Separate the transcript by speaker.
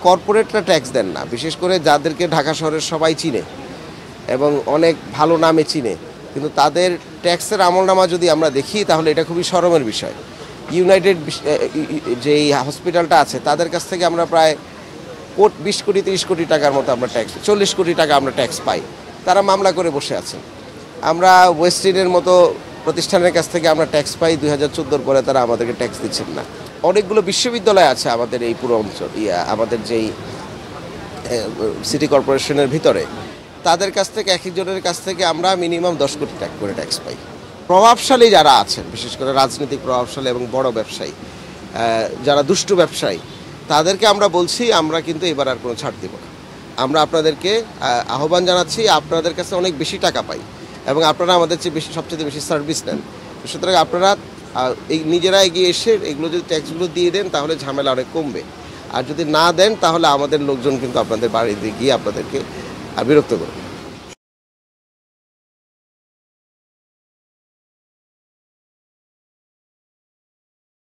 Speaker 1: কর্পোরেটরা tax দেন না, বিশেষ করে যাদেরকে ঢাকা শহরের সবাই চিনে এবং অনেক ভালো নামে চিনে, কিন্তু তাদের ট্যাক্সের আমলনামা যদি আমরা দেখি তাহলে এটা খুবই শরমের বিষয়। ইউনাইটেড যেই হসপিটালটা আছে তাদের কাছ থেকে আমরা প্রায় 20 কোটি 30 কোটি টাকার মতো আমরা ট্যাক্স, 40 কোটি টাকা আমরা ট্যাক্স পাই। তারা মামলা করে বসে আছেন। আমরা ওয়েস্টিনের মতো প্রতিষ্ঠানের কাছ থেকে আমরা ট্যাক্স পাই, 2014 পরে তারা আমাদেরকে ট্যাক্স দিচ্ছেন না। অনেকগুলো বিশ্ববিদ্যালয় আছে আমাদের এই পুরো অঞ্চল, আমাদের যেই সিটি কর্পোরেশনের ভিতরে, তাদের কাছ থেকে এক একজনের কাছ থেকে আমরা মিনিমাম 10 কোটি টাকা করে ট্যাক্স পাই। প্রভাবশালী যারা আছেন, বিশেষ করে রাজনৈতিক প্রভাবশালী এবং বড় ব্যবসায়ী, যারা দুষ্টু ব্যবসায়ী, তাদেরকে আমরা বলছি আমরা কিন্তু এবার আর কোনো ছাড় দেব না। আমরা আপনাদেরকে আহ্বান জানাচ্ছি, আপনাদের কাছে অনেক বেশি টাকা পাই এবং আপনারা আমাদের চেয়ে বেশি, সবচেয়ে বেশি সার্ভিস নেন। সুতরাং আপনারা এই নিজেরা এগিয়ে এসে এগুলো যদি ট্যাক্সগুলো দিয়ে দেন তাহলে ঝামেলা অনেক কমবে, আর যদি না দেন তাহলে আমাদের লোকজন কিন্তু আপনাদের বাড়িতে গিয়ে আপনাদেরকে বিরক্ত করবে।